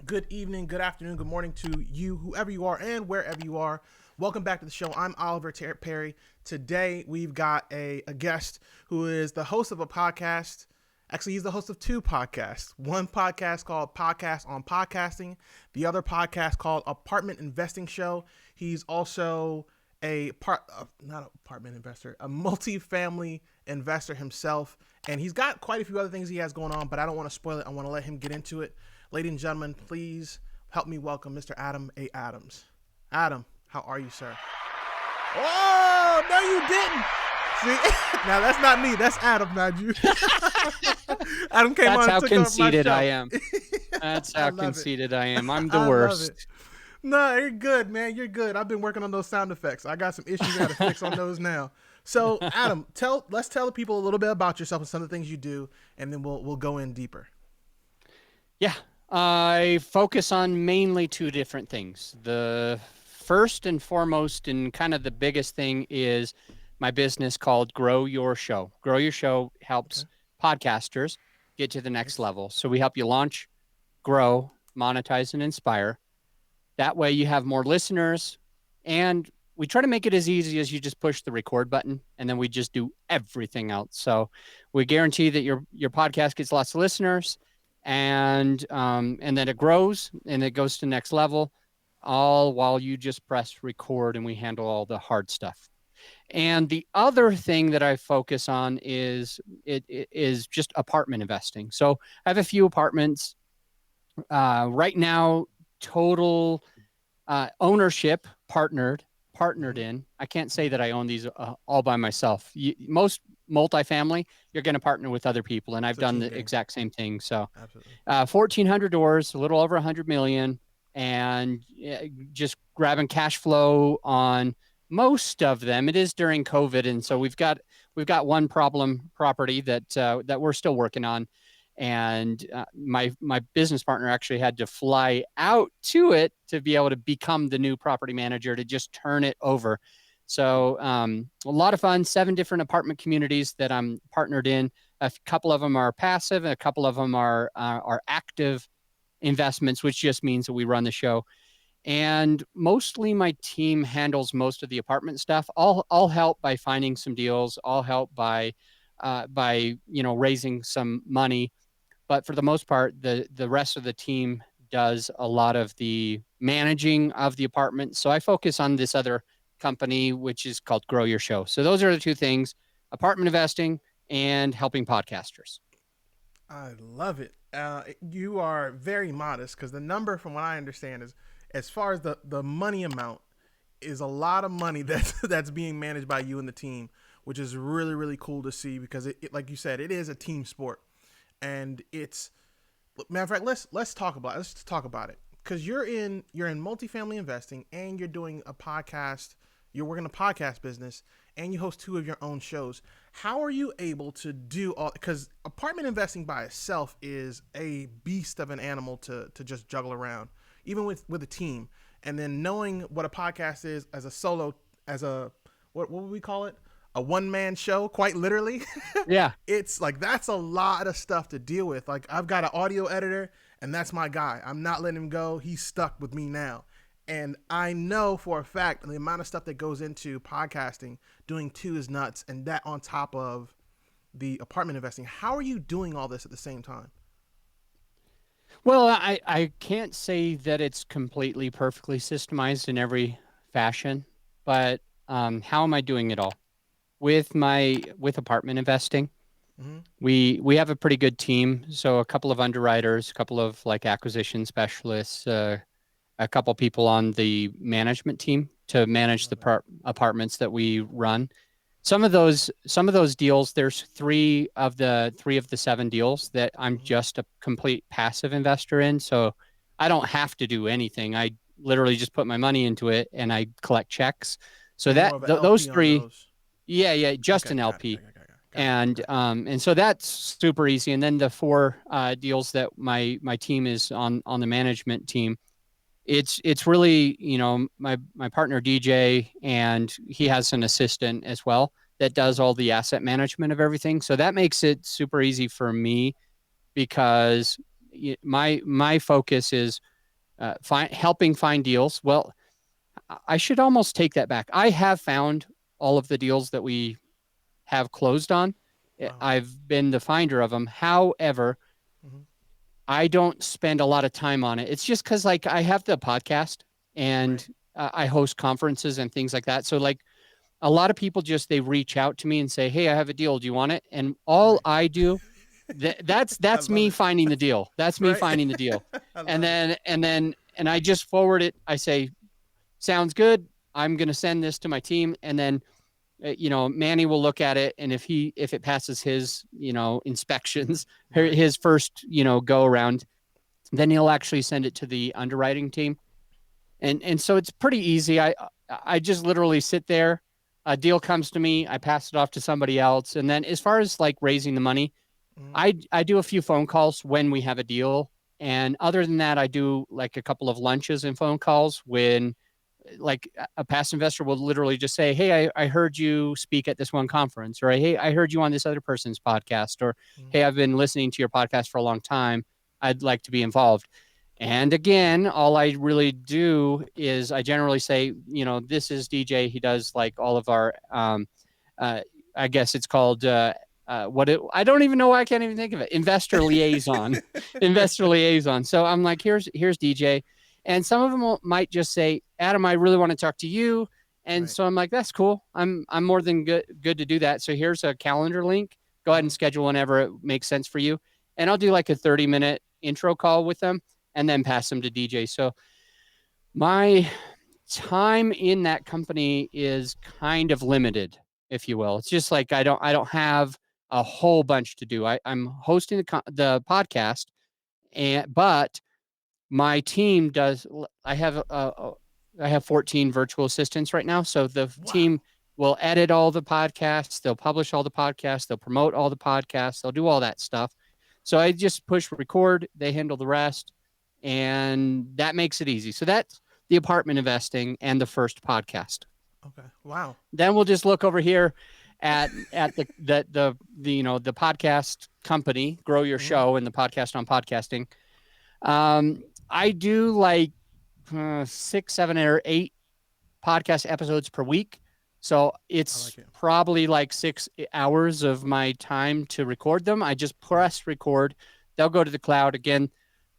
good evening, good afternoon, good morning to you, whoever you are and wherever you are. Welcome back to the show. I'm Oliver Perry. Today, we've got a guest who is the host of a podcast. Actually, he's the host of two podcasts. One podcast called Podcast on Podcasting. The other podcast called Apartment Investing Show. He's also not an apartment investor, a multifamily investor himself. And he's got quite a few other things he has going on, but I don't want to spoil it. I want to let him get into it. Ladies and gentlemen, please help me welcome Mr. Adam A. Adams. Adam, how are you, sir? Oh, no, you didn't. See, now that's not me. That's Adam, not you. Adam came That's on. how and took conceited over my I show. am. That's how conceited I am. I'm the I worst. love it. No, you're good, man. You're good. I've been working on those sound effects. I got some issues I got to fix on those now. So, Adam, let's tell the people a little bit about yourself and some of the things you do, and then we'll go in deeper. Yeah, I focus on mainly two different things. The first and foremost and kind of the biggest thing is my business called Grow Your Show. Grow Your Show helps podcasters get to the next level. So we help you launch, grow, monetize, and inspire. That way you have more listeners, and we try to make it as easy as you just push the record button, and then we just do everything else. So we guarantee that your podcast gets lots of listeners, and then it grows and it goes to the next level, all while you just press record and we handle all the hard stuff. And the other thing that I focus on is just apartment investing. So I have a few apartments right now. Total ownership partnered in. I can't say that I own these all by myself. Most multifamily, you're going to partner with other people, and I've done the exact same thing. So 1,400 doors, a little over 100 million, and just grabbing cash flow on most of them. It is during COVID, and so we've got one problem property that we're still working on. And my business partner actually had to fly out to it to be able to become the new property manager to just turn it over. So a lot of fun, 7 different apartment communities that I'm partnered in. A couple of them are passive, and a couple of them are active investments, which just means that we run the show. And mostly my team handles most of the apartment stuff. I'll help by finding some deals. I'll help by raising some money. But for the most part, the rest of the team does a lot of the managing of the apartment. So I focus on this other company, which is called Grow Your Show. So those are the two things: apartment investing and helping podcasters. I love it. You are very modest, because the number, from what I understand, is, as far as the money amount, is a lot of money that's being managed by you and the team, which is really, really cool to see, because it like you said, it is a team sport. And it's, matter of fact, let's talk about it, because you're in multifamily investing, and you're doing a podcast. You're working a podcast business, and you host 2 of your own shows. How are you able to do all? Because apartment investing by itself is a beast of an animal to just juggle around, even with a team. And then knowing what a podcast is as a solo, what would we call it? A one-man show, quite literally. Yeah. It's like, that's a lot of stuff to deal with. Like, I've got an audio editor, and that's my guy. I'm not letting him go. He's stuck with me now. And I know for a fact the amount of stuff that goes into podcasting, doing 2 is nuts. And that on top of the apartment investing. How are you doing all this at the same time? Well, I can't say that it's completely perfectly systemized in every fashion, but how am I doing it all? With apartment investing, we have a pretty good team. So a couple of underwriters, a couple of acquisition specialists, a couple people on the management team to manage the apartments that we run. Some of those deals, there's 3 of the 7 deals that I'm just a complete passive investor in. So I don't have to do anything. I literally just put my money into it and I collect checks. So those 3. Yeah, just an LP. And so that's super easy. And then the 4 deals that my team is on the management team, it's really, my partner DJ, and he has an assistant as well that does all the asset management of everything. So that makes it super easy for me, because my focus is helping find deals. Well, I should almost take that back. I have found all of the deals that we have closed on. Wow. I've been the finder of them. However, Mm-hmm. I don't spend a lot of time on it. It's just because like I have the podcast Right. and I host conferences and things like that. So like a lot of people just they reach out to me and say, "Hey, I have a deal. Do you want it?" And all Right. I do that's I that's love me it. finding the deal. That's me Right. finding the deal. I And love it. then I just forward it. I say, "Sounds good. I'm going to send this to my team." And then Manny will look at it, and if it passes his inspections, Right. his first go around, then he'll actually send it to the underwriting team, and so it's pretty easy. I just literally sit there, a deal comes to me, I pass it off to somebody else, and then as far as like raising the money, Mm-hmm. I do a few phone calls when we have a deal, and other than that, I do like a couple of lunches and phone calls when like a past investor will literally just say, "Hey, I heard you speak at this one conference," or "Hey, I heard you on this other person's podcast," or Mm-hmm. "Hey, I've been listening to your podcast for a long time. I'd like to be involved." And again, all I really do is I generally say, this is DJ. He does like all of our, uh, I guess it's called, I don't even know why I can't even think of it. Investor liaison, investor liaison. So I'm like, here's DJ. And some of them might just say, Adam, I really want to talk to you. And Right. so I'm like, that's cool. I'm more than good to do that. So here's a calendar link. Go ahead Mm-hmm. and schedule whenever it makes sense for you. And I'll do like a 30-minute intro call with them and then pass them to DJ. So my time in that company is kind of limited, if you will. It's just like I don't have a whole bunch to do. I'm hosting the podcast, but my team does. I have 14 virtual assistants right now, so the Wow. team will edit all the podcasts, they'll publish all the podcasts, they'll promote all the podcasts, they'll do all that stuff. So I just push record, they handle the rest, and that makes it easy. So that's the apartment investing and the first podcast. Okay. Wow. Then we'll just look over here at the podcast company, Grow Your Mm-hmm. Show and the podcast on podcasting. I do like 6, 7, or 8 podcast episodes per week. So I it's like it. probably like 6 hours of my time to record them. I just Right. press record. They'll go to the cloud. Again,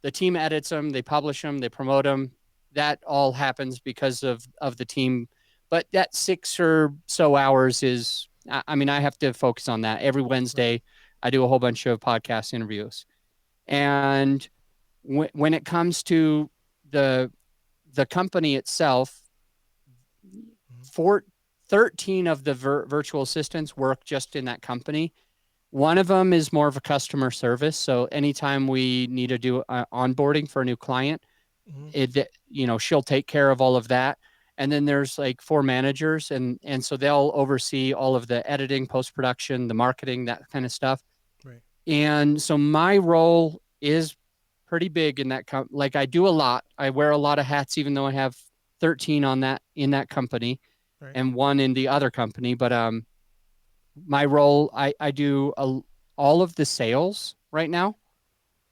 the team edits them, they publish them, they promote them. That all happens because of the team. But that 6 or so hours is, I mean, I have to focus on that. Every Right. Wednesday, I do a whole bunch of podcast interviews. And when it comes to the the company itself, Mm-hmm. for 13 of the virtual assistants work just in that company. One of them is more of a customer service. So anytime we need to do onboarding for a new client, Mm-hmm. she'll take care of all of that. And then there's like 4 managers, and so they'll oversee all of the editing, post production, the marketing, that kind of stuff. Right. And so my role is pretty big in that like I do a lot. I wear a lot of hats, even though I have 13 on that in that company Right. and 1 in the other company. But my role, I do all of the sales right now.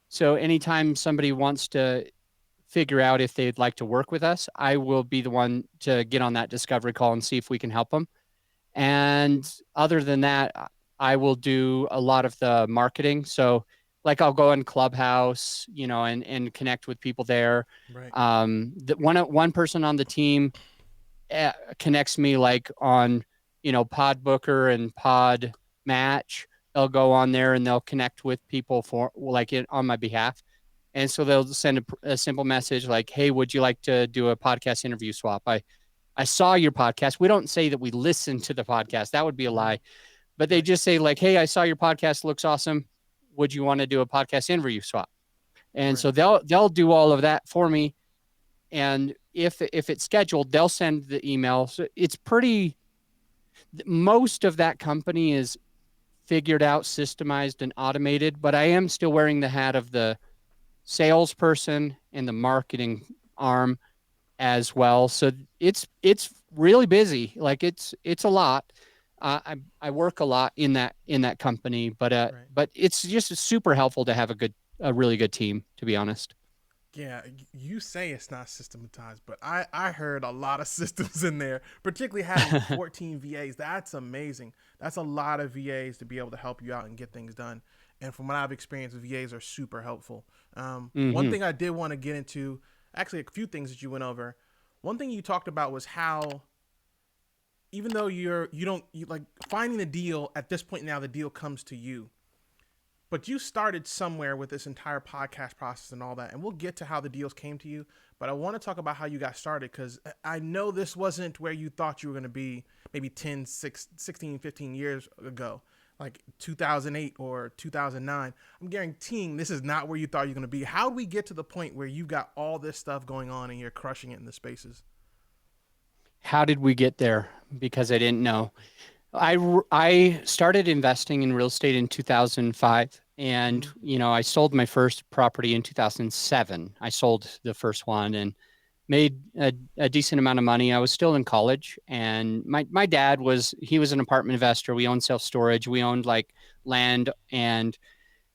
So anytime somebody wants to figure out if they'd like to work with us, I will be the one to get on that discovery call and see if we can help them. And other than that, I will do a lot of the marketing. So like I'll go in Clubhouse, and connect with people there. Right. One person on the team connects me like on, Pod Booker and Pod Match. They'll go on there and they'll connect with people for like on my behalf. And so they'll send a simple message like, "Hey, would you like to do a podcast interview swap? I saw your podcast." We don't say that we listen to the podcast. That would be a Mm-hmm. lie. But they Right. just say like, "Hey, I saw your podcast. Looks awesome. Would you want to do a podcast interview swap?" And Right. so they'll do all of that for me. And if it's scheduled, they'll send the email. So it's pretty. Most of that company is figured out, systemized, and automated. But I am still wearing the hat of the salesperson and the marketing arm as well. So it's really busy. Like it's a lot. I work a lot in that company, but Right. but it's just super helpful to have a really good team, to be honest. Yeah, you say it's not systematized, but I heard a lot of systems in there, particularly having 14 VAs. That's amazing. That's a lot of VAs to be able to help you out and get things done. And from what I've experienced, VAs are super helpful. One Hmm. thing I did want to get into, actually, a few things that you went over. One thing you talked about was how even though you don't you, like finding a deal at this point now, the deal comes to you, but you started somewhere with this entire podcast process and all that, and we'll get to how the deals came to you. But I want to talk about how you got started, because I know this wasn't where you thought you were going to be maybe 10 6, 16 15 years ago, like 2008 or 2009. I'm guaranteeing this is not where you thought you were going to be. How do we get to the point where you've got all this stuff going on and you're crushing it in the spaces? How did we get there? Because I didn't know. I started investing in real estate in 2005, and Mm-hmm. I sold my first property in 2007. I sold the first one and made a decent amount of money. I was still in college, and my dad was an apartment investor. We owned self storage. We owned like land, and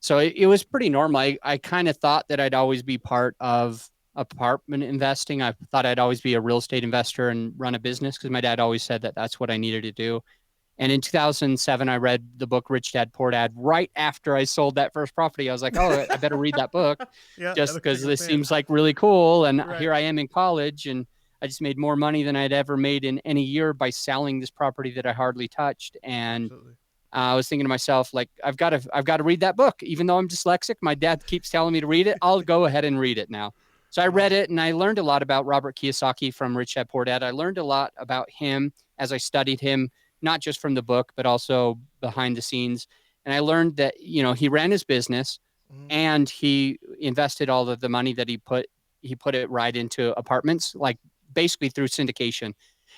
so it was pretty normal. I kind of thought that I'd always be part of apartment investing. I thought I'd always be a real estate investor and run a business because my dad always said that that's what I needed to do. And in 2007, I read the book Rich Dad Poor Dad right after I sold that first property. I was like, oh, I better read that book Yeah, just that'll because kick a this fan. seems like really cool. And Right. here I am in college, and I just made more money than I'd ever made in any year by selling this property that I hardly touched. And Absolutely. I was thinking to myself, like, I've got to read that book, even though I'm dyslexic. My dad keeps telling me to read it. I'll go ahead and read it now. So I read Wow. it, and I learned a lot about Robert Kiyosaki from Rich Dad Poor Dad. I learned a lot about him as I studied him, not just from the book, but also behind the scenes. And I learned that he ran his business, Mm-hmm. and he invested all of the money that he put it right into apartments, like basically through syndication.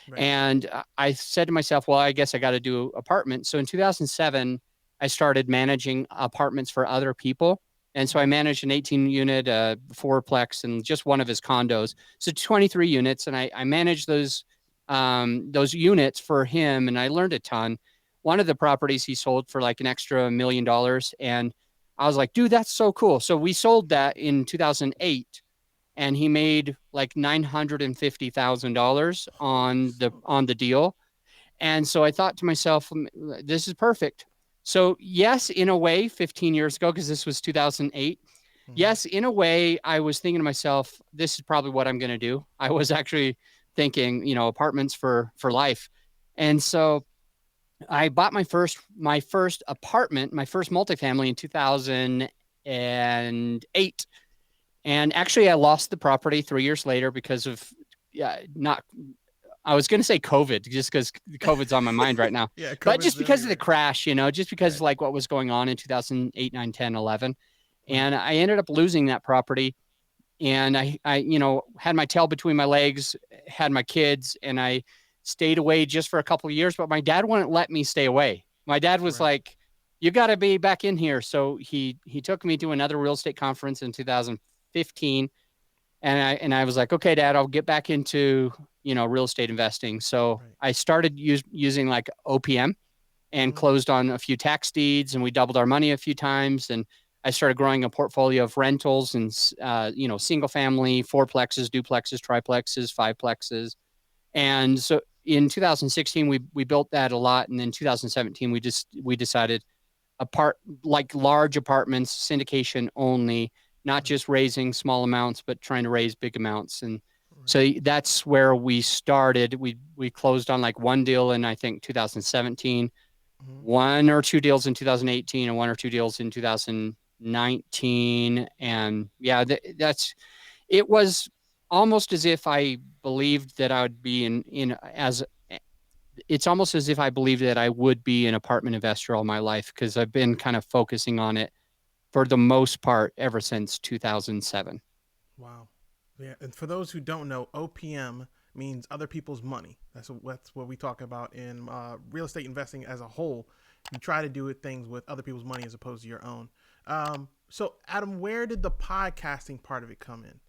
Right. And I said to myself, well, I guess I got to do apartments. So in 2007, I started managing apartments for other people. And so I Mm-hmm. managed an 18 unit fourplex and just one of his condos. So 23 units. And I managed those units for him. And I learned a ton. One of the properties he sold for like an extra $1 million. And I was like, dude, that's so cool. So we sold that in 2008, and he made like $950,000 Holy on the smokes. on the deal. And so I thought to myself, this is perfect. So yes, in a way, 15 years ago, because this was 2008. Mm-hmm. Yes, in a way, I was thinking to myself, this is probably what I'm going to do. I was actually thinking, apartments for life. And so I bought my first apartment, my first multifamily in 2008. And actually, I lost the property 3 years later because of, yeah, not, I was going to say COVID, just because COVID's on my mind right now, Yeah, but COVID's just because of the everywhere. crash, just because Right. of like what was going on in 2008, 9, 10, 11. Right. And I ended up losing that property. And I had my tail between my legs, had my kids, and I stayed away just for a couple of years. But my dad wouldn't let me stay away. My dad was Right. like, "You got to be back in here." So he took me to another real estate conference in 2015, and I was like, "Okay, Dad, I'll get back into real estate investing." So Right. I started using like OPM and Mm-hmm. closed on a few tax deeds, and we doubled our money a few times. And I started growing a portfolio of rentals and single family, fourplexes, duplexes, triplexes, fiveplexes. And so in 2016 we built that a lot, and then 2017 we decided apart like large apartments, syndication only, not Right. just raising small amounts, but trying to raise big amounts. And Right. so that's where we started. We closed on like one deal in I think 2017, Mm-hmm. one or two deals in 2018, and one or two deals in 2019. And yeah, that's it was almost as if I believed that I would be in as it's almost as if I believed that I would be an apartment investor all my life because I've been Right. kind of focusing on it for the most part ever since 2007. Wow. Yeah, and for those who don't know, OPM means other people's money. That's what we talk about in real estate investing as a whole. You try to do things with other people's money as opposed to your own. So, Adam, where did the podcasting part of it come in?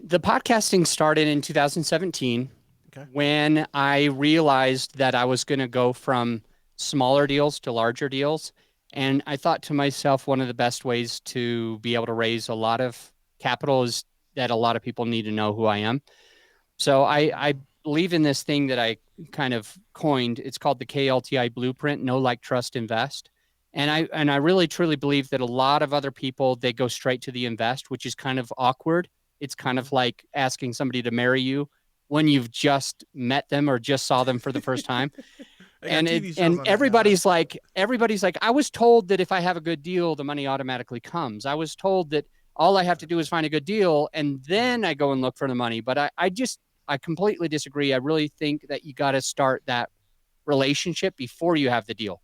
The podcasting started in 2017 Okay. when I realized that I was going to go from smaller deals to larger deals. And I thought to myself, one of the best ways to be able to raise a lot of capital is that a lot of people need to know who I am. So I Mm, believe in this thing that I kind of coined. It's called the KLTI blueprint: know, like, trust, invest. And yep. I really truly believe that a lot of other people, they go straight to the invest, which is kind of awkward. It's kind Hmm. of like asking somebody to marry you when you've just met them or just saw them for the first time. They got TV shows And on that now, huh? everybody's like, I was told that if I have a good deal, the money automatically comes. I was told that all I have to do is find a good deal and Right. then I go and look for the money. But I completely disagree. I really think that you got to start that relationship before you have the deal,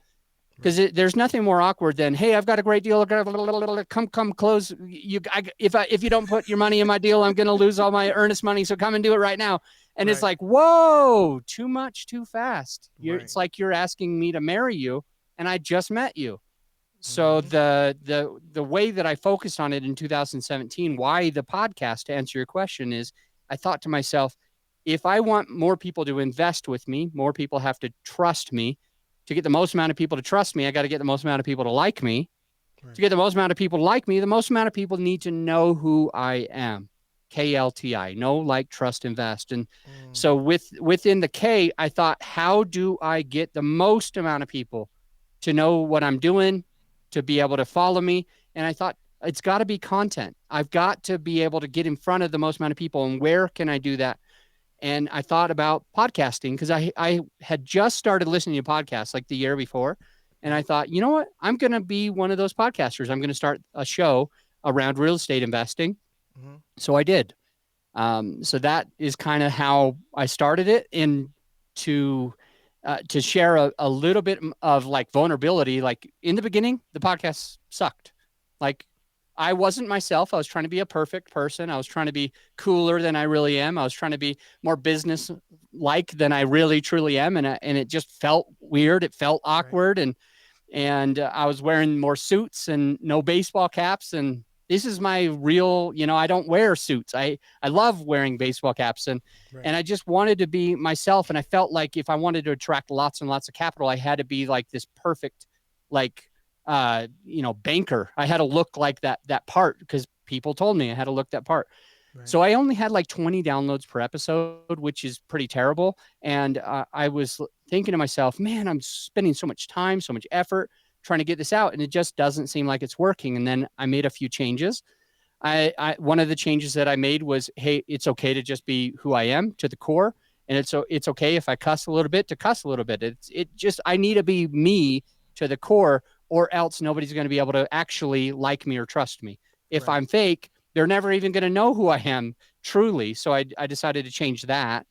because Right. there's nothing more awkward than, hey, I've got a great deal, come close, if you don't put your money in my deal, I'm going to lose all my earnest money, so come and do it right now. And it's Right. like, whoa, too much too fast. Right. It's like you're asking me to marry you and I just met you. So Hmm. the way that I focused on it in 2017, why the podcast, to answer your question, is I thought to myself, if I want more people to invest with me, more people have to trust me. To get the most amount of people to trust me, I got to get the most amount of people to like me. To Right. get the most amount of people to like me, the most amount of people need to know who I am. KLTI, know, like, trust, invest. And Mm, so within the K, I thought, how do I get the most amount of people to know what I'm doing, to be able to follow me? And I thought, it's got to be content. I've got to be able to get in front of the most amount of people. And where can I do that? And I thought about podcasting because I had just started listening to podcasts like the year before. And I yep. thought, you know what? I'm going to be one of those podcasters. I'm going to start a show around real estate investing. Hmm. So I did. So that is kind of how I started it. And to to share a little bit of like vulnerability, like in the beginning, the podcast sucked. Like I wasn't myself. I was trying to be a perfect person. I was trying to be cooler than I really am. I was trying to be more business like than I really truly am, and it just felt weird. It felt Right. awkward, and I was wearing more suits and no baseball caps. And this is my real, I don't wear suits. I love wearing baseball caps, and Right. I just wanted to be myself. And I felt like if I wanted to attract lots and lots of capital, I had to be like this perfect, like, banker. I had to look like that part because people told me I had to look that part. Right. So I only had like 20 downloads per episode, which is pretty terrible. And I was thinking to myself, man, I'm spending so much time, so much effort trying to get this out, and it just doesn't seem like it's working. And then I made a few changes. One of the changes that I made was, hey, it's okay to just be who I am to the core, and it's okay if I cuss a little bit to cuss a little bit. It just, I need to be me to the core, or else nobody's going to be able to actually like me or trust me. If Right. I'm fake, they're never even going to know who I am truly. So I decided to change that,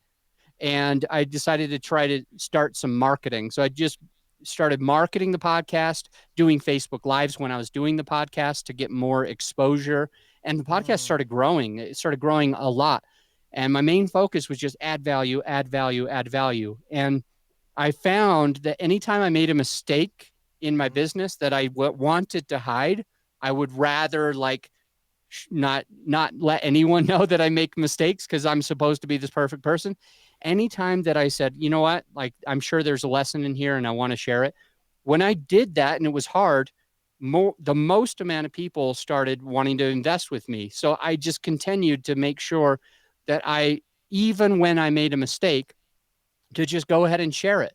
and I decided to try to start some marketing. So I just started marketing the podcast, doing Facebook Lives when I was doing the podcast to get more exposure. And the podcast Mm, started growing. It started growing a lot. And my main focus was just add value, add value, add value. And I found that anytime I made a mistake in my mm, business that I wanted to hide, I would rather like not let anyone know that I make mistakes because I'm supposed to be this perfect person. Anytime that I said, you know what, like I'm sure there's a lesson in here and I want to share it. When I did that and it was hard, the most amount of people started wanting to invest with me. So I just continued to make sure that even when I made a mistake, to just go ahead and share it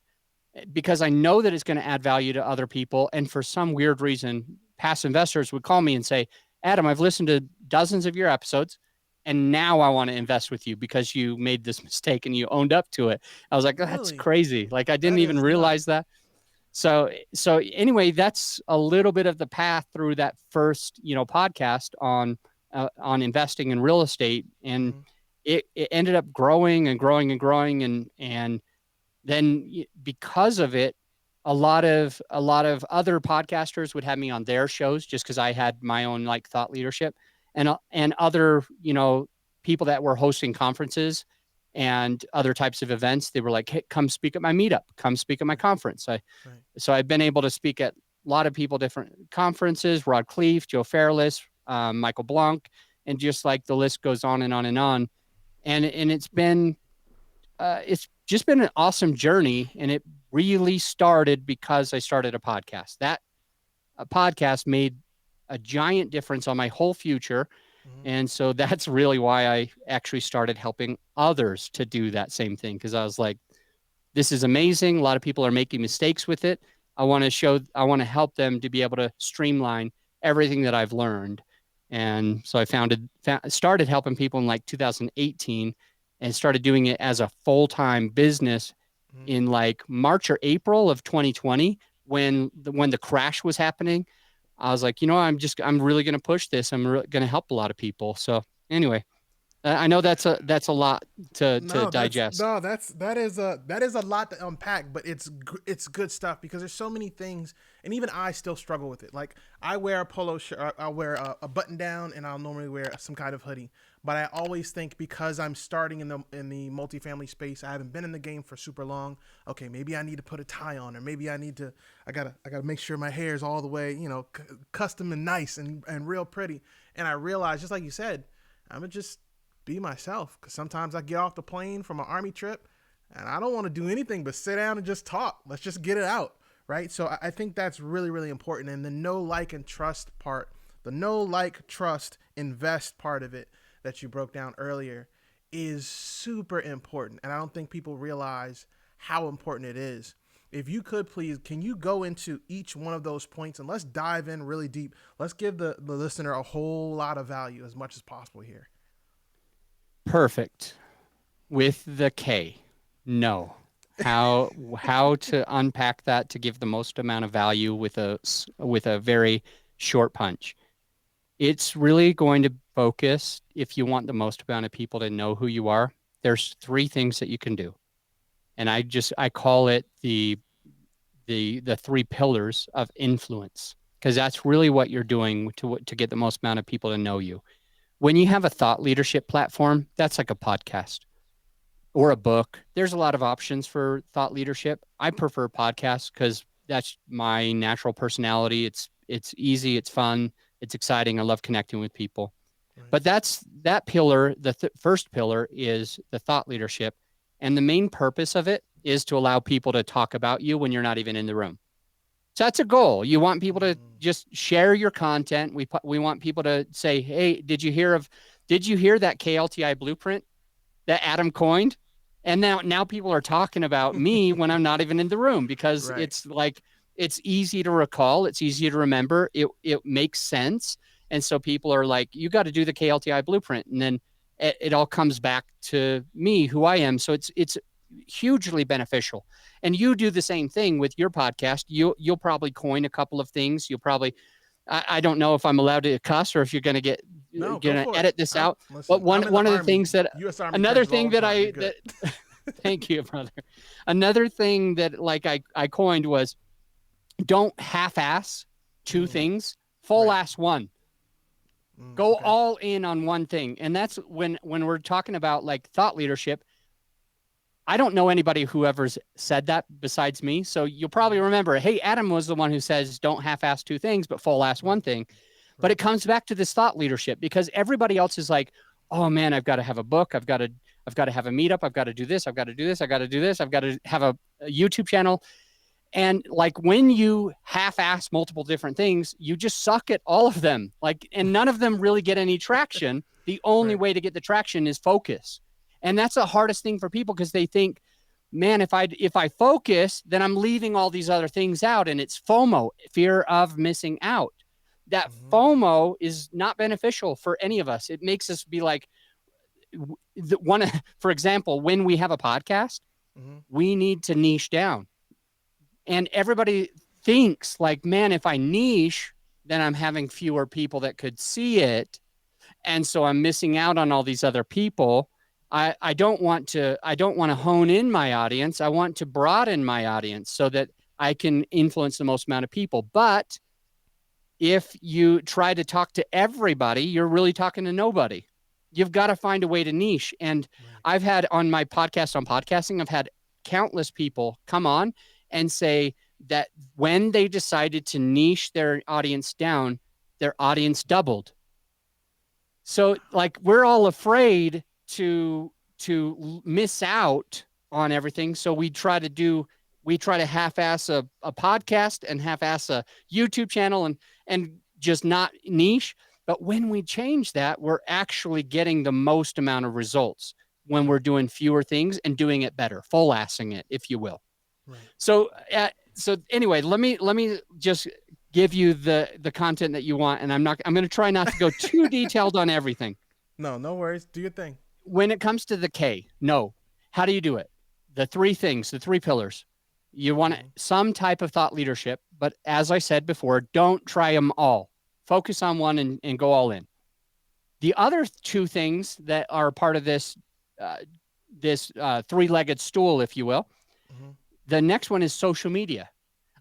because I know that it's going to add value to other people. And for some weird reason, past investors would call me and say, Adam, I've listened to dozens of your episodes and now I want to invest with you because you made this mistake and you owned up to it. I was like, that's really? crazy. Like I didn't That even is realize nuts. that. So anyway, that's a little bit of the path through that first, podcast on investing in real estate. And Hmm. it ended up growing and growing and growing. And then because of it, a lot of other podcasters would have me on their shows just because I had my own like thought leadership, and other people that were hosting conferences and other types of events. They were like, hey, come speak at my meetup, come speak at my Right. conference. Right. So I've been able to speak at a lot of people, different conferences: Rod Cleef, Joe Fairless, Michael Blanc, and just like the list goes on and on and on. And it's just been an awesome journey, and it really started because I started a podcast. That podcast made a giant difference on my whole future. Hmm. And so that's really why I actually started helping others to do that same thing. Because I was like, this is amazing. A lot of people are making mistakes with it. I want to help them to be able to streamline everything that I've learned. And so I started helping people in like 2018 and started doing it as a full-time business Hmm. in like March or April of 2020 when the crash was happening. I was like, I'm really going to push this. I'm going to help a lot of people. So anyway, I know that's a lot to No, digest. that is a lot to unpack, but it's good stuff because there's so many things, and even I still struggle with it. Like I wear a polo shirt, I'll wear a button down, and I'll normally wear some kind of hoodie. But I always think because I'm starting in the multifamily space, I haven't been in the game for super long. Okay, maybe I need to put a tie on, or maybe I gotta make sure my hair is all the way, custom and nice and real pretty. And I realized, just like you said, I'm gonna just be myself because sometimes I get off the plane from an army trip and I don't want to do anything but sit down and just talk. Let's just get it out, right? So I think that's really, really important. And the know, like, and trust part, the know, like, trust, invest part of it that you broke down earlier is super important. And I don't think people realize how important it is. If you could please, can you go into each one of those points and let's dive in really deep? Let's give the listener a whole lot of value as much as possible here. Perfect. With the K. No. How to unpack that to give the most amount of value with a very short punch. It's really going to focus if you want the most amount of people to know who you are. There's three things that you can do. And I call it the three pillars of influence because that's really what you're doing to get the most amount of people to know you. When you have a thought leadership platform, that's like a podcast or a book. There's a lot of options for thought leadership. I prefer podcasts because that's my natural personality. It's easy, it's fun, it's exciting. I love connecting with people. Right. But that's that pillar. First pillar is the thought leadership, and the main purpose of it is to allow people to talk about you when you're not even in the room. So that's a goal. You want people to Mm. just share your content. We want people to say, "Hey, did you hear that KLTI blueprint that Adam coined?" And now people are talking about me when I'm not even in the room because Right. it's like it's easy to recall, it's easy to remember, it makes sense. And so people are like, "You got to do the KLTI blueprint." And then it all comes back to me, who I am. So it's hugely beneficial. And you do the same thing with your podcast. You'll probably coin a couple of things. You'll probably I don't know if I'm allowed to cuss or if you're No, go gonna for it. edit this out. But I'm in the one of the army, things that U.S. Army another curses all thing the that time. You're I good. that thank you, brother. Another thing that like I coined was don't half-ass two Mm, things, full right. ass one. Mm, Go okay. all in on one thing. And that's when we're talking about like thought leadership, I don't know anybody who ever said that besides me. So you'll probably Mm, remember, hey, Adam was the one who says don't half-ass two things, but full-ass right. one thing. But it Right. comes back to this thought leadership because everybody else is like, oh man, I've got to have a book, I've got to have a meetup, I've got to do this, I've got to do this, I've got to do this, I've got to have a YouTube channel. And like when you half-ass multiple different things, you just suck at all of them. Like, and none of them really get any traction. The only Right. way to get the traction is focus. And that's the hardest thing for people because they think, man, if I focus, then I'm leaving all these other things out. And it's FOMO, fear of missing out. That Mm-hmm. FOMO is not beneficial for any of us. It makes us be like one, for example, when we have a podcast, Mm-hmm. we need to niche down and everybody thinks like, man, if I niche, then I'm having fewer people that could see it. And so I'm missing out on all these other people. I don't want to hone in my audience. I want to broaden my audience so that I can influence the most amount of people. But if you try to talk to everybody, you're really talking to nobody. You've got to find a way to niche. And Right. I've had on my podcast on podcasting, I've had countless people come on and say that when they decided to niche their audience down, their audience doubled. So like we're all afraid to miss out on everything. So we try to do we try to half-ass a podcast and half-ass a YouTube channel and just not niche. But when we change that, we're actually getting the most amount of results when we're doing fewer things and doing it better, full-assing it, if you will. Right. So anyway, let me just give you the content that you want, and I'm going to try not to go too detailed on everything. No, no worries. Do your thing. When it comes to the K, no. How do you do it? The three things, the three pillars. You want some type of thought leadership, but as I said before, don't try them all. Focus on one and go all in. The other two things that are part of this three-legged stool, if you will, the next one is social media.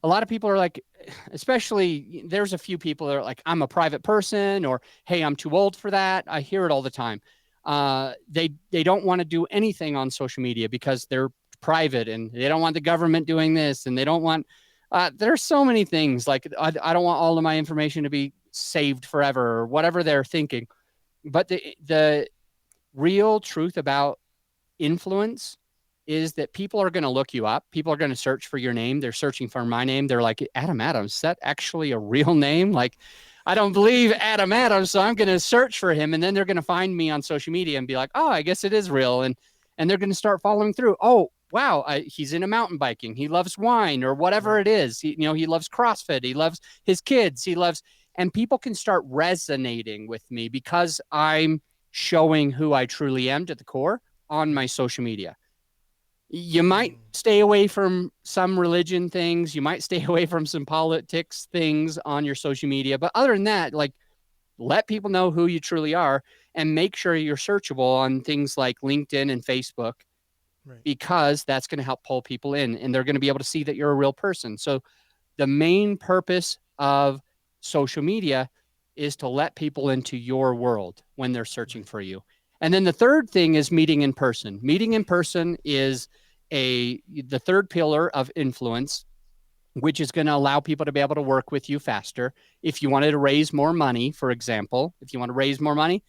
A lot of people are like, especially there's a few people that are like, I'm a private person, or hey, I'm too old for that. I hear it all the time. They don't want to do anything on social media because they're private and they don't want the government doing this, and they don't want there's so many things like I don't want all of my information to be saved forever or whatever they're thinking. But the real truth about influence is that people are going to look you up. People are going to search for your name. They're searching for my name. They're like, Adam Adams, is that actually a real name? Like, I don't believe Adam Adams, so I'm going to search for him. And then they're going to find me on social media and be like, oh, I guess it is real. And they're going to start following through. Oh, wow, he's into mountain biking. He loves wine or whatever it is. He loves CrossFit. He loves his kids. And people can start resonating with me because I'm showing who I truly am to the core on my social media. You might stay away from some religion things. You might stay away from some politics things on your social media. But other than that, like, let people know who you truly are and make sure you're searchable on things like LinkedIn and Facebook, because that's going to help pull people in and they're going to be able to see that you're a real person. So the main purpose of social media is to let people into your world when they're searching for you. And then the third thing is meeting in person. Meeting in person is the third pillar of influence, which is going to allow people to be able to work with you faster. If you wanted to raise more money, for example, if you want to raise more money,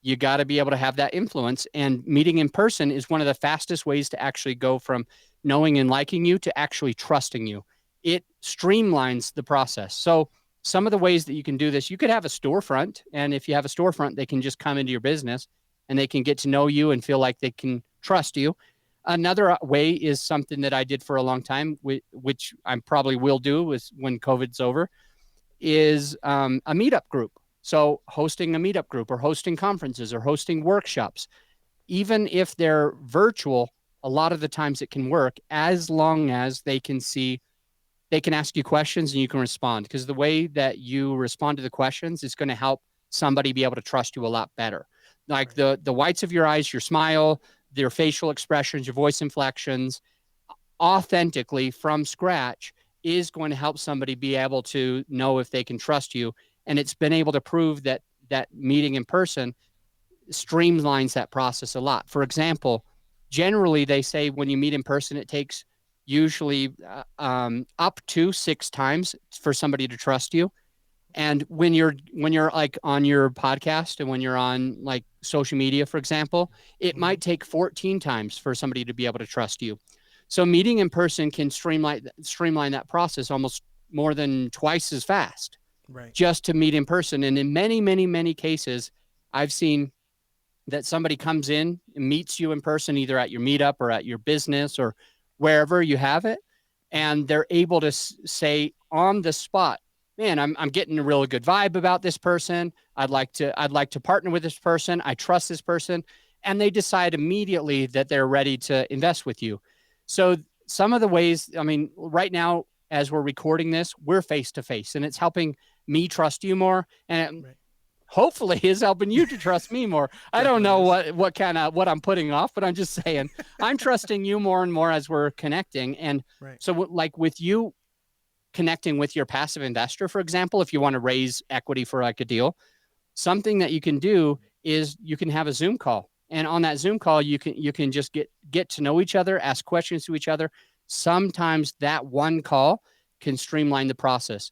you got to be able to have that influence. And meeting in person is one of the fastest ways to actually go from knowing and liking you to actually trusting you. It streamlines the process. So some of the ways that you can do this, you could have a storefront. And if you have a storefront, they can just come into your business and they can get to know you and feel like they can trust you. Another way is something that I did for a long time, which I probably will do is when COVID's over, is a meetup group. So hosting a meetup group or hosting conferences or hosting workshops, even if they're virtual, a lot of the times it can work as long as they can ask you questions and you can respond, because the way that you respond to the questions is going to help somebody be able to trust you a lot better. Like the whites of your eyes, your smile, your facial expressions, your voice inflections, authentically from scratch is going to help somebody be able to know if they can trust you. And it's been able to prove that meeting in person streamlines that process a lot. For example, generally they say when you meet in person, it takes usually up to 6 times for somebody to trust you. And when you're like on your podcast and when you're on like social media, for example, it might take 14 times for somebody to be able to trust you. So meeting in person can streamline that process almost more than twice as fast, just to meet in person. And in many, many, many cases, I've seen that somebody comes in and meets you in person, either at your meetup or at your business or wherever you have it. And they're able to say on the spot, man, I'm getting a really good vibe about this person. I'd like to partner with this person. I trust this person. And they decide immediately that they're ready to invest with you. So some of the ways, I mean, right now, as we're recording this, we're face to face, and it's helping me trust you more. And hopefully is helping you to trust me more. I don't know what I'm putting off, but I'm just saying I'm trusting you more and more as we're connecting. And so like with you connecting with your passive investor, for example, if you want to raise equity for like a deal, something that you can do is you can have a Zoom call. And on that Zoom call, you can just get to know each other, ask questions to each other. Sometimes that one call can streamline the process.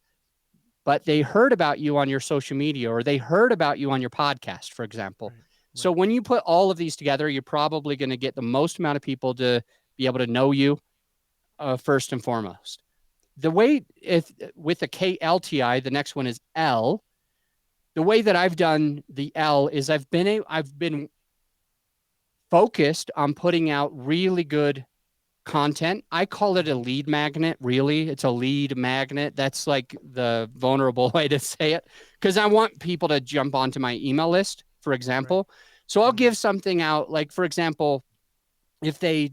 But they heard about you on your social media, or they heard about you on your podcast, for example. So when you put all of these together, you're probably going to get the most amount of people to be able to know you first and foremost. The way, if with the KLTI, the next one is L. The way that I've done the L is I've been focused on putting out really good content. I call it a lead magnet, really. It's a lead magnet. That's like the vulnerable way to say it, because I want people to jump onto my email list, for Right. example. So I'll give something out, like, for example, if they,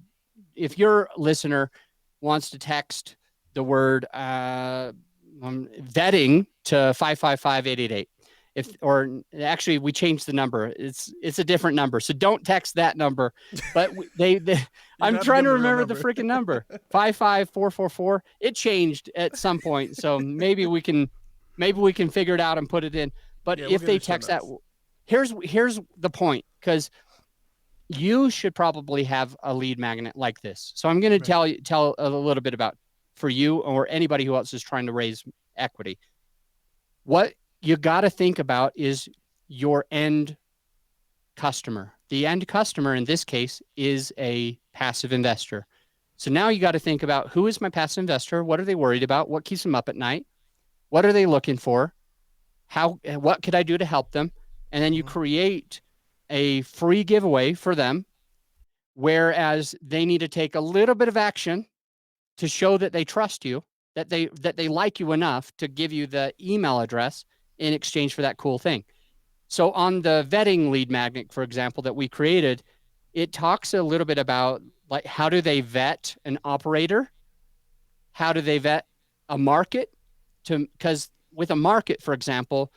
if your listener wants to text the word vetting to 555-888, if, or actually we changed the number, it's a different number, so don't text that number, but they You don't I'm have to give trying them to the real remember the number. freaking number, 55444. It changed at some point, so maybe we can figure it out and put it in. But Yeah, we'll if get in they the show text that, notes. here's the point, because you should probably have a lead magnet like this. So I'm going to Right. tell a little bit about, for you or anybody who else is trying to raise equity. What you got to think about is your end customer. The end customer in this case is a passive investor. So now you got to think about, who is my passive investor? What are they worried about? What keeps them up at night? What are they looking for? What could I do to help them? And then you Mm-hmm. create a free giveaway for them, whereas they need to take a little bit of action to show that they trust you, that they like you enough to give you the email address in exchange for that cool thing. So on the vetting lead magnet, for example, that we created, it talks a little bit about, like, how do they vet an operator? How do they vet a market? Because with a market, for example,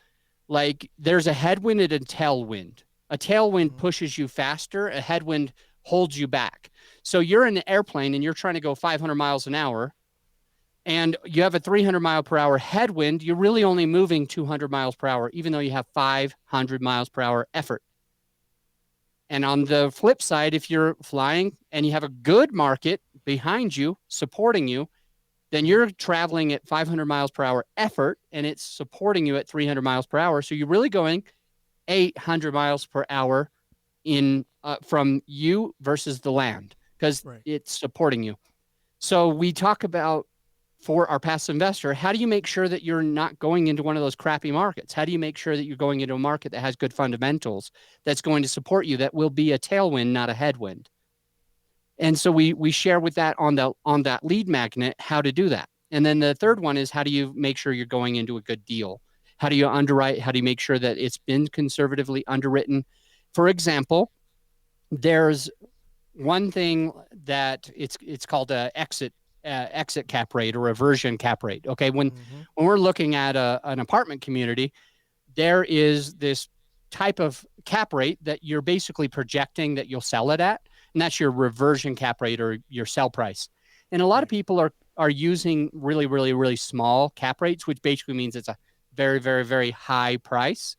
like, there's a headwind and a tailwind. A tailwind Mm-hmm. pushes you faster, a headwind holds you back. So you're in an airplane and you're trying to go 500 miles an hour, and you have a 300 mile per hour headwind. You're really only moving 200 miles per hour, even though you have 500 miles per hour effort. And on the flip side, if you're flying and you have a good market behind you, supporting you, then Mm-hmm. you're traveling at 500 miles per hour effort and it's supporting you at 300 miles per hour. So you're really going 800 miles per hour in from you versus the land, because Right. it's supporting you. So we talk about, for our passive investor, how do you make sure that you're not going into one of those crappy markets? How do you make sure that you're going into a market that has good fundamentals, that's going to support you, that will be a tailwind, not a headwind? And so we share with that on that lead magnet how to do that. And then the third one is, how do you make sure you're going into a good deal? How do you underwrite? How do you make sure that it's been conservatively underwritten? For example, there's one thing that it's called a exit cap rate, or reversion cap rate. Okay, Mm-hmm. when we're looking at an apartment community, there is this type of cap rate that you're basically projecting that you'll sell it at, and that's your reversion cap rate, or your sell price. And a lot of Right. people are using really, really, really small cap rates, which basically means it's a very, very, very high price,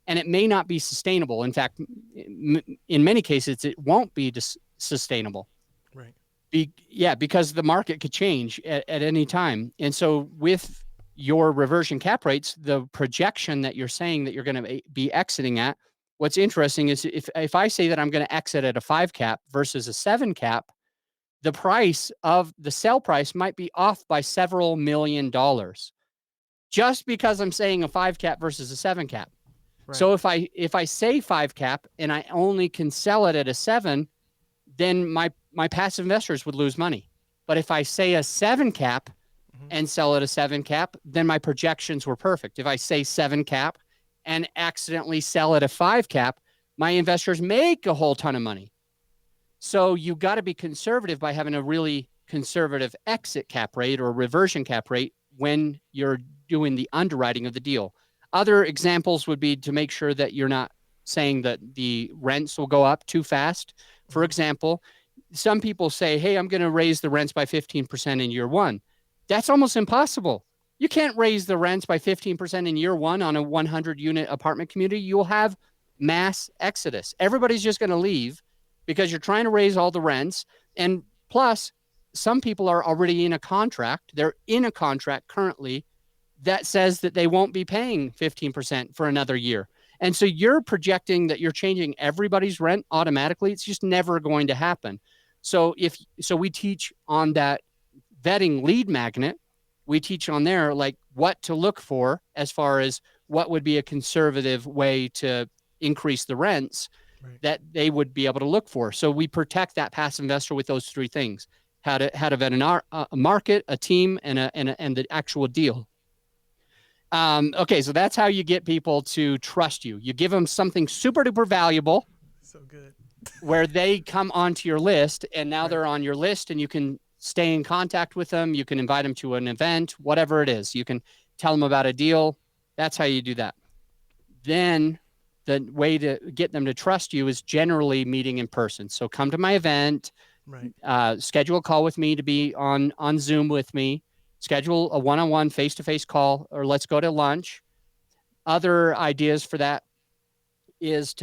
and it may not be sustainable. In fact, in many cases, it won't be sustainable. Right. Yeah, because the market could change at any time. And so with your reversion cap rates, the projection that you're saying that you're going to be exiting at, what's interesting is, if I say that I'm going to exit at a 5 cap versus a 7 cap, the price of the sell price might be off by several $1,000,000, just because I'm saying a 5 cap versus a 7 cap. Right. So if I say 5 cap and I only can sell it at a 7, then my passive investors would lose money. But if I say a 7 cap Mm-hmm. and sell at a 7 cap, then my projections were perfect. If I say 7 cap and accidentally sell at a 5 cap, my investors make a whole ton of money. So you got to be conservative by having a really conservative exit cap rate or reversion cap rate when you're doing the underwriting of the deal. Other examples would be to make sure that you're not saying that the rents will go up too fast. For Mm-hmm. example, some people say, hey, I'm going to raise the rents by 15% in year one. That's almost impossible. You can't raise the rents by 15% in year one on a 100 unit apartment community. You'll have mass exodus. Everybody's just going to leave because you're trying to raise all the rents. And plus, some people are already in a contract. They're in a contract currently that says that they won't be paying 15% for another year. And so you're projecting that you're changing everybody's rent automatically. It's just never going to happen. So we teach on that vetting lead magnet, we teach on there like what to look for as far as what would be a conservative way to increase the rents Right. that they would be able to look for. So we protect that passive investor with those three things: how to vet a market, a team, and the actual deal. Okay, so that's how you get people to trust you. You give them something super duper valuable So good. where they come onto your list, and now Right. they're on your list, and you can stay in contact with them. You can invite them to an event, whatever it is. You can tell them about a deal. That's how you do that. Then the way to get them to trust you is generally meeting in person. So come to my event, Right. schedule a call with me to be on Zoom with me, schedule a one-on-one face-to-face call, or let's go to lunch. Other ideas for that is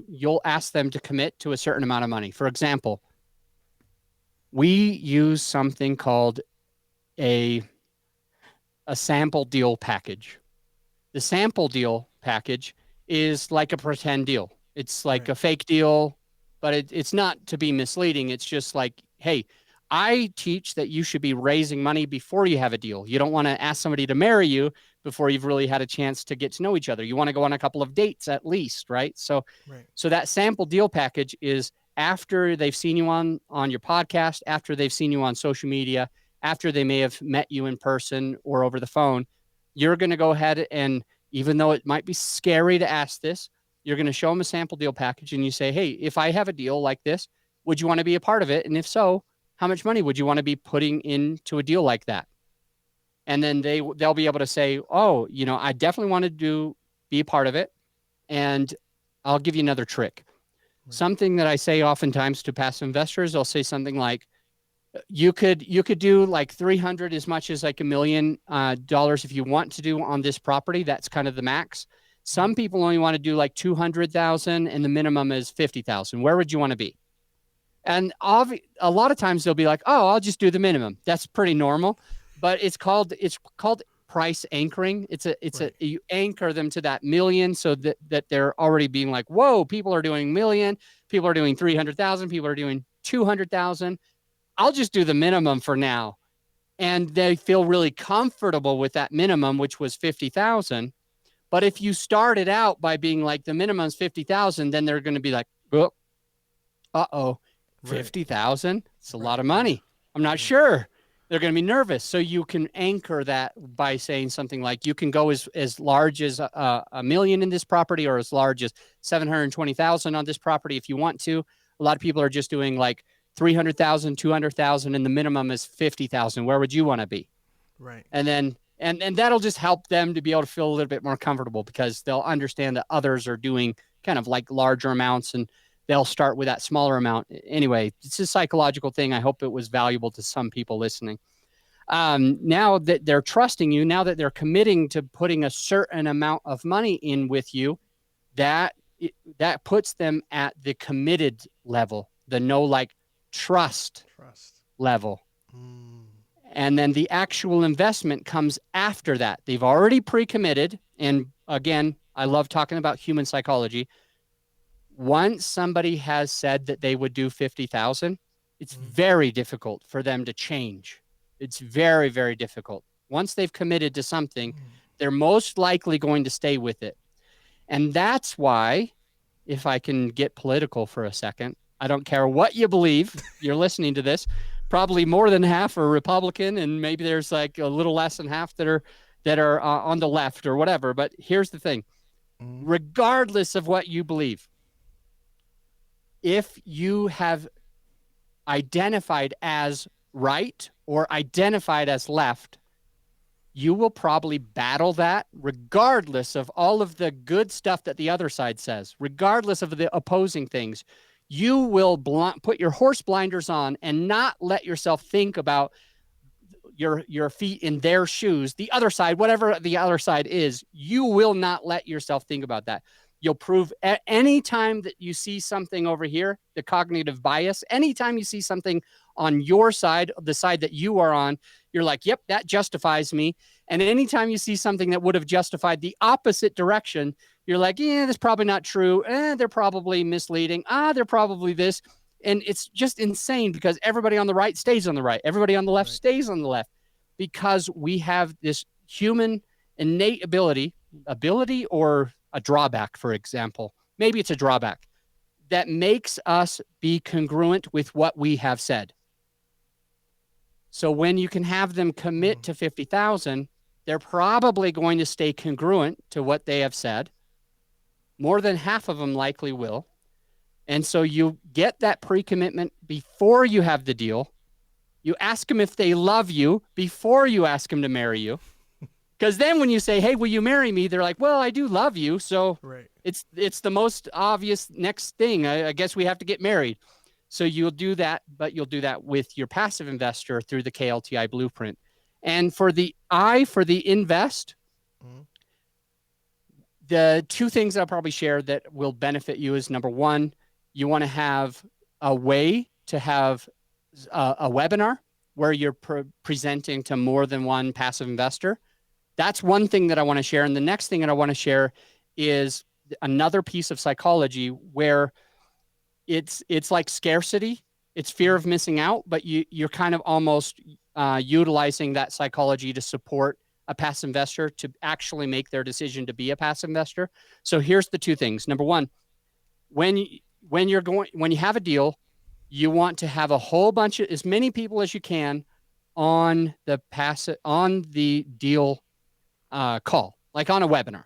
you'll ask them to commit to a certain amount of money. For example, we use something called a sample deal package. The sample deal package is like a pretend deal. It's like Right. a fake deal, but it's not to be misleading. It's just like, hey, I teach that you should be raising money before you have a deal. You don't want to ask somebody to marry you before you've really had a chance to get to know each other. You want to go on a couple of dates at least, right? So, Right. so that sample deal package is after they've seen you on your podcast, after they've seen you on social media, after they may have met you in person or over the phone. You're going to go ahead and, even though it might be scary to ask this, you're going to show them a sample deal package and you say, hey, if I have a deal like this, would you want to be a part of it? And if so, how much money would you want to be putting into a deal like that? And then they'll be able to say, oh, I definitely want to be a part of it. And I'll give you another trick. Right. Something that I say oftentimes to passive investors, I'll say something like, you could do like 300, as much as like $1 million if you want to do on this property. That's kind of the max. Some people only want to do like 200,000 and the minimum is 50,000. Where would you want to be? And a lot of times they'll be like, oh, I'll just do the minimum. That's pretty normal, but it's called price anchoring. Right. You anchor them to that million so that they're already being like, whoa, people are doing million, people are doing 300,000, people are doing 200,000. I'll just do the minimum for now. And they feel really comfortable with that minimum, which was 50,000. But if you started out by being like, the minimum is 50,000, then they're going to be like, oh, uh-oh, Right. 50,000. It's a Right. lot of money. I'm not Right. sure. They're going to be nervous. So you can anchor that by saying something like, you can go as large as a million in this property, or as large as 720,000 on this property if you want to. A lot of people are just doing like 300,000, 200,000, and the minimum is 50,000. Where would you want to be? Right. And then, and that'll just help them to be able to feel a little bit more comfortable, because they'll understand that others are doing kind of like larger amounts, and they'll start with that smaller amount. Anyway, it's a psychological thing. I hope it was valuable to some people listening. Now that they're trusting you, now that they're committing to putting a certain amount of money in with you, that that puts them at the committed level, the no like trust Trust. level. Mm. And then the actual investment comes after that. They've already pre-committed. And again, I love talking about human psychology. Once somebody has said that they would do 50,000, it's very difficult for them to change. It's very, very difficult. Once they've committed to something, they're most likely going to stay with it. And that's why, if I can get political for a second, I don't care what you believe, you're listening to this, probably more than half are Republican, and maybe there's like a little less than half that are on the left or whatever. But here's the thing: regardless of what you believe, if you have identified as right or identified as left, you will probably battle that regardless of all of the good stuff that the other side says, regardless of the opposing things. You will put your horse blinders on and not let yourself think about your feet in their shoes. The other side, whatever the other side is, you will not let yourself think about that. You'll prove at any time that you see something over here, the cognitive bias, anytime you see something on your side, the side that you are on, you're like, yep, that justifies me. And anytime you see something that would have justified the opposite direction, you're like, yeah, that's probably not true. They're probably misleading. They're probably this. And it's just insane because everybody on the right stays on the right. Everybody on the left Right. stays on the left because we have this human innate ability or a drawback, for example. Maybe it's a drawback that makes us be congruent with what we have said. So when you can have them commit to 50,000, they're probably going to stay congruent to what they have said. More than half of them likely will. And so you get that pre-commitment before you have the deal. You ask them if they love you before you ask them to marry you. Because then when you say, hey, will you marry me? They're like, well, I do love you. So Right. it's the most obvious next thing. I guess we have to get married. So you'll do that, but you'll do that with your passive investor through the KLTI blueprint. And for the invest, the two things I'll probably share that will benefit you is number one, you want to have a way to have a webinar where you're presenting to more than one passive investor. That's one thing that I want to share. And the next thing that I want to share is another piece of psychology where it's like scarcity. It's fear of missing out, but you're kind of almost utilizing that psychology to support a passive investor to actually make their decision to be a passive investor. So here's the two things. Number one, when you have a deal, you want to have a whole bunch of as many people as you can on the deal call, like on a webinar.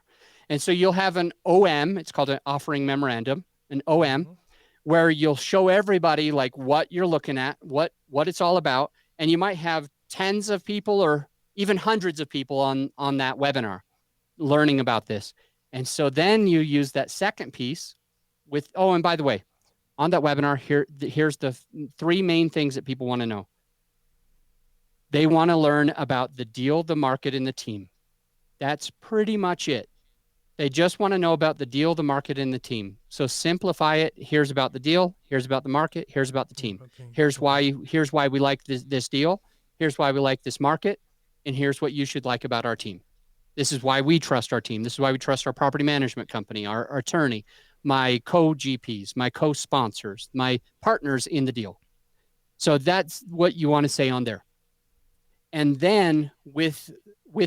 And so you'll have an OM, it's called an offering memorandum, an OM, where you'll show everybody like what you're looking at, what it's all about. And you might have tens of people or even hundreds of people on that webinar learning about this. And so then you use that second piece with, oh, and by the way, on that webinar, here's the three main things that people want to know. They want to learn about the deal, the market, and the team. That's pretty much it. They just want to know about the deal, the market, and the team. So simplify it. Here's about the deal. Here's about the market. Here's about the team. Okay. Here's why we like this deal. Here's why we like this market. And here's what you should like about our team. This is why we trust our team. This is why we trust our property management company, our attorney, my co-GPs, my co-sponsors, my partners in the deal. So that's what you want to say on there. And then with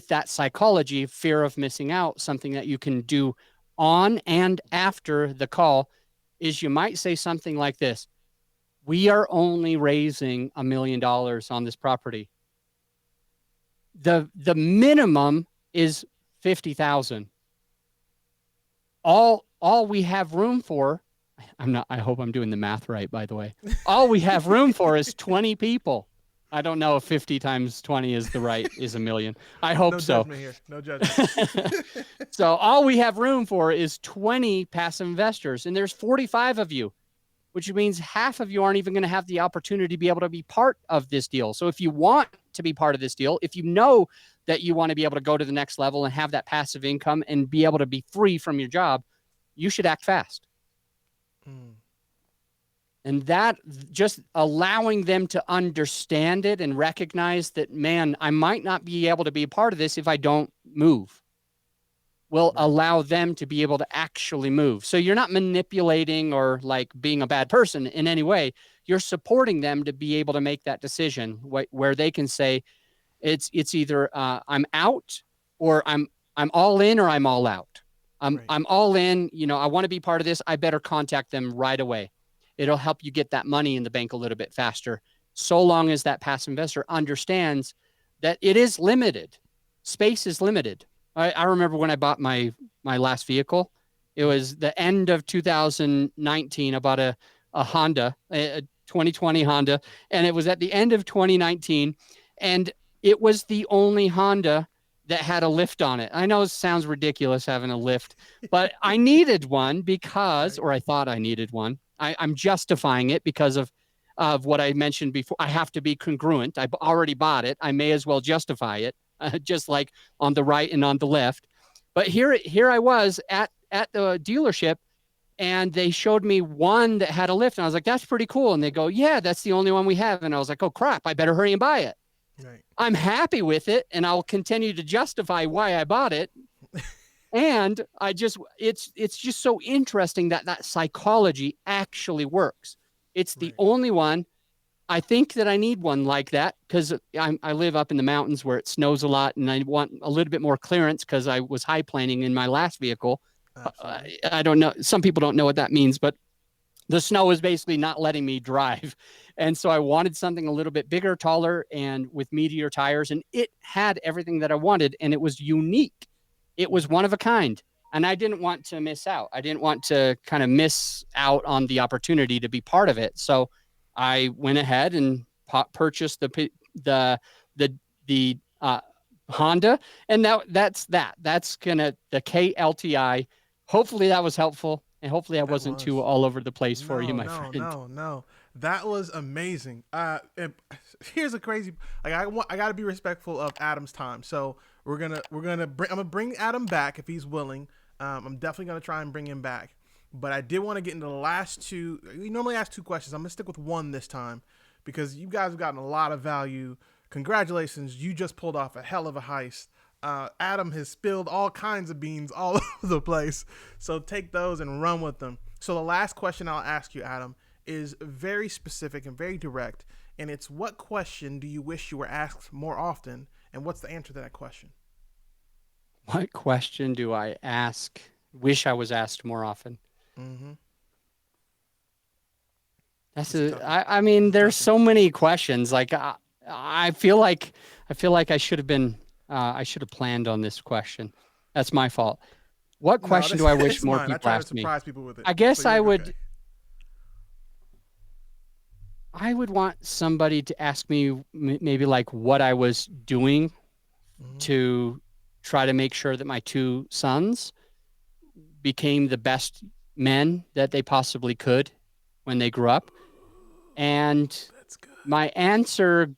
that psychology, fear of missing out, something that you can do on and after the call is you might say something like this. We are only raising $1 million on this property. The minimum is 50,000. All we have room for, I hope I'm doing the math right, by the way. All we have room for is 20 people. I don't know if 50 times 20 is $1 million. I hope no so. No judgment here. No judgment. So all we have room for is 20 passive investors, and there's 45 of you, which means half of you aren't even going to have the opportunity to be able to be part of this deal. So if you want to be part of this deal, if you know that you want to be able to go to the next level and have that passive income and be able to be free from your job, you should act fast. And that just allowing them to understand it and recognize that, man, I might not be able to be a part of this if I don't move, will allow them to be able to actually move. So you're not manipulating or like being a bad person in any way. You're supporting them to be able to make that decision where they can say, it's either I'm out or I'm all in or I'm all out. I'm all in, I want to be part of this. I better contact them right away. It'll help you get that money in the bank a little bit faster, so long as that passive investor understands that it is limited. Space is limited. I remember when I bought my last vehicle, it was the end of 2019. I bought a Honda, a 2020 Honda, and it was at the end of 2019, and it was the only Honda that had a lift on it. I know it sounds ridiculous having a lift, but I needed one because, or I thought I needed one. I'm justifying it because of what I mentioned before. I have to be congruent. I already bought it. I may as well justify it, just like on the right and on the left. But here I was at the dealership, and they showed me one that had a lift, and I was like, "That's pretty cool." And they go, "Yeah, that's the only one we have." And I was like, "Oh crap! I better hurry and buy it." Right. I'm happy with it, and I'll continue to justify why I bought it. And it's just so interesting that psychology actually works. It's the Right. only one. I think that I need one like that because I live up in the mountains where it snows a lot, and I want a little bit more clearance because I was high planing in my last vehicle. Absolutely. I don't know. Some people don't know what that means, but the snow is basically not letting me drive. And so I wanted something a little bit bigger, taller, and with meatier tires. And it had everything that I wanted, and it was unique. It was Mm-hmm. one of a kind. And I didn't want to miss out. I didn't want to kind of miss out on the opportunity to be part of it. So I went ahead and purchased the the the Honda, and that's gonna the KLTI. Hopefully that was helpful, and hopefully I That wasn't too was. all over the place for you, No, my no, friend. no, no. That was amazing. Here's a crazy. Like I got to be respectful of Adam's time. So I'm gonna bring Adam back if he's willing. I'm definitely gonna try and bring him back. But I did want to get into the last two. We normally ask two questions. I'm gonna stick with one this time because you guys have gotten a lot of value. Congratulations, you just pulled off a hell of a heist. Adam has spilled all kinds of beans all over the place. So take those and run with them. So the last question I'll ask you, Adam, is very specific and very direct. And it's, what question do you wish you were asked more often? And what's the answer to that question? What question do I ask? Wish I was asked more often. Mm-hmm. That's It's a a. toughie. I mean, It's a there's toughie. so many questions. Like I feel like I feel like I should have been. I should have planned on this question. That's my fault. What No, question this do I wish it's more mine. I people try to asked me? surprise people with it, I so guess I you're okay. would. I would want somebody to ask me maybe like what I was doing Mm-hmm. to try to make sure that my two sons became the best men that they possibly could when they grew up. And That's good. my answer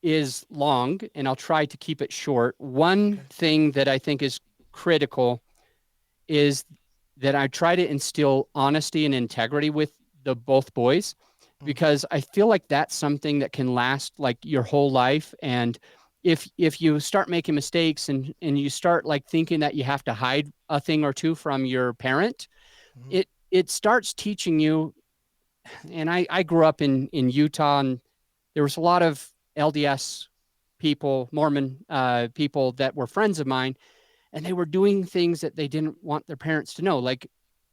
is long, and I'll try to keep it short. One Okay. thing that I think is critical is that I try to instill honesty and integrity with the both boys Mm-hmm. because I feel like that's something that can last like your whole life. And if you start making mistakes and you start like thinking that you have to hide a thing or two from your parent, Mm-hmm. it starts teaching you. And I grew up in Utah, and there was a lot of LDS people, Mormon people that were friends of mine, and they were doing things that they didn't want their parents to know. Like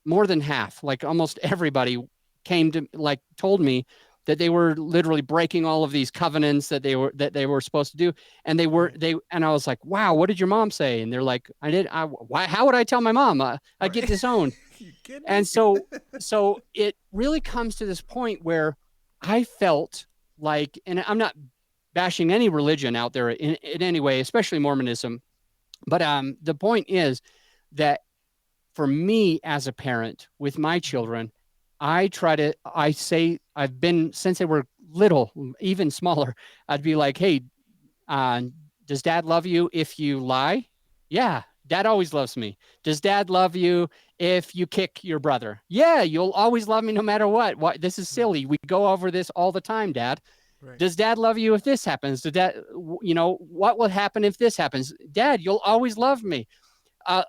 more than half, like almost everybody came to like told me that they were literally breaking all of these covenants that they were supposed to do, and Right. and I was like, wow, what did your mom say? And they're like, why, how would I tell my mom? I get Right. disowned. You kidding And me? so it really comes to this point where I felt like, and I'm not bashing any religion out there in any way, especially Mormonism, but the point is that for me as a parent with my Mm-hmm. children, I say I've been since they were little, even smaller. I'd be like, hey, uh, does dad love you if you lie? Yeah, dad always loves me. Does dad love you if you kick your brother? Yeah, you'll always love me no matter what. What, this is Right. silly. We go over this all the time, dad. Right. Does dad love you if this happens? Does dad, what will happen if this happens? Dad, you'll always love me.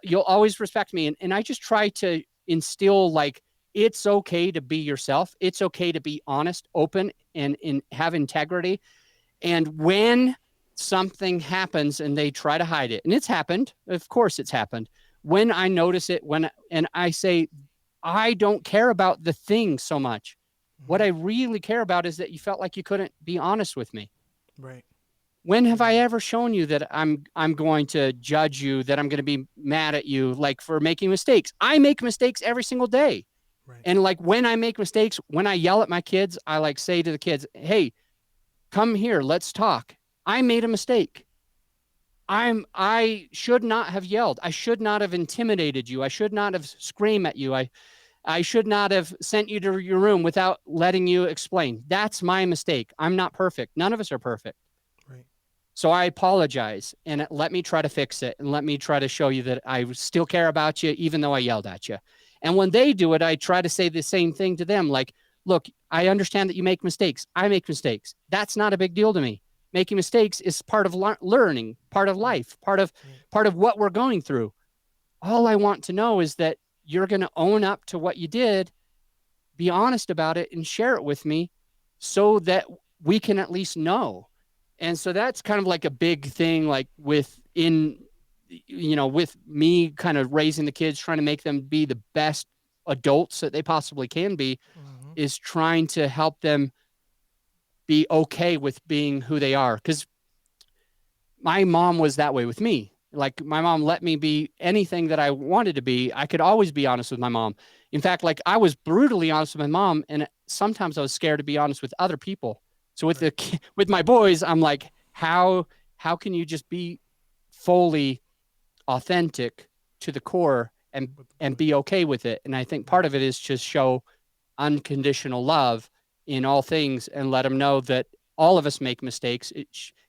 You'll always respect me. And I just try to instill like, it's okay to be yourself. It's okay to be honest, open, and have integrity. And when something happens and they try to hide it, and it's happened, of course it's happened. When I notice it, and I say, I don't care about the thing so much. What Mm-hmm. I really care about is that you felt like you couldn't be honest with me. Right. When have I Mm. ever shown you that I'm going to judge you, that I'm going to be mad at you like for making mistakes? I make mistakes every single day. Right. And like when I make mistakes, when I yell at my kids, I like say to the kids, "Hey, come here, let's talk. I made a mistake. I should not have yelled. I should not have intimidated you. I should not have screamed at you. I should not have sent you to your room without letting you explain. That's my mistake. I'm not perfect. None of us are perfect. Right. So I apologize, and let me try to fix it, and let me try to show you that I still care about you even though I yelled at you." And when they do it, I try to say the same thing to them, like, look, I understand that you make mistakes. I make mistakes. That's not a big deal to me. Making mistakes is part of learning, part of Right. life, Right. part of what we're going through. All I want to know is that you're going to own up to what you did, be honest about it and share it with me so that we can at least know. And so that's kind of like a big thing, like with me kind of raising the kids, trying to make them be the best adults that they possibly can be, Mm-hmm. is trying to help them be okay with being who they are. Because my mom was that way with me. Like my mom let me be anything that I wanted to be. I could always be honest with my mom. In fact, like I was brutally honest with my mom, and sometimes I was scared to be honest with other people. So with Right. with my boys, I'm like, how can you just be fully authentic to the core With the and boys. be okay with it? And I think Right. part of it is just show unconditional love in all things and let them know that all of us make mistakes.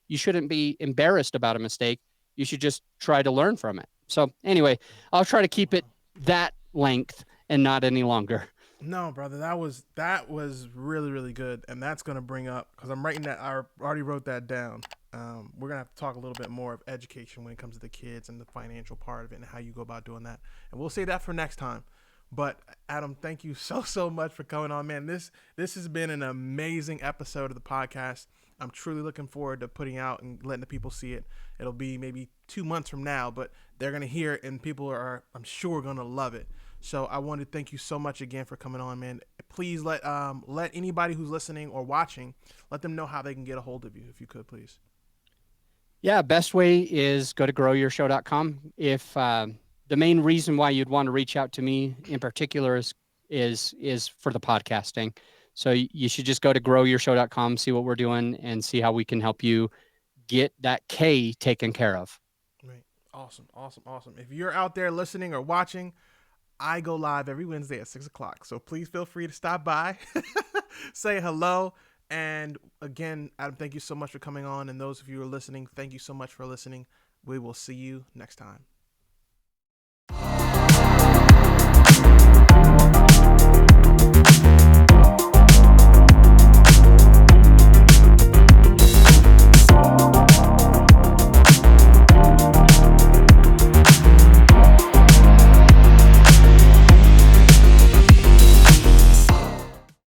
You shouldn't be embarrassed about a mistake. You should just try to learn from it. So anyway, I'll try to keep it Wow. that length and not any longer. No, brother, that was really really good, and that's gonna bring up because I'm writing that. I already wrote that down. We're gonna have to talk a little bit more of education when it comes to the kids and the financial part of it and how you go about doing that, and we'll say that for next time. But Adam, thank you so much for coming on, man. This has been an amazing episode of the podcast. I'm truly looking forward to putting out and letting the people see it. It'll be maybe 2 months from now, but they're gonna hear it and people are, I'm sure, gonna love it. So I want to thank you so much again for coming on, man. Please let anybody who's listening or watching, let them know how they can get a hold of you, if you could, please. Yeah, best way is go to growyourshow.com. If the main reason why you'd want to reach out to me in particular is for the podcasting. So you should just go to growyourshow.com, see what we're doing, and see how we can help you get that K taken care of. Right. Awesome, awesome, awesome. If you're out there listening or watching, I go live every Wednesday at 6 o'clock. So please feel free to stop by, say hello. And again, Adam, thank you so much for coming on. And those of you who are listening, thank you so much for listening. We will see you next time.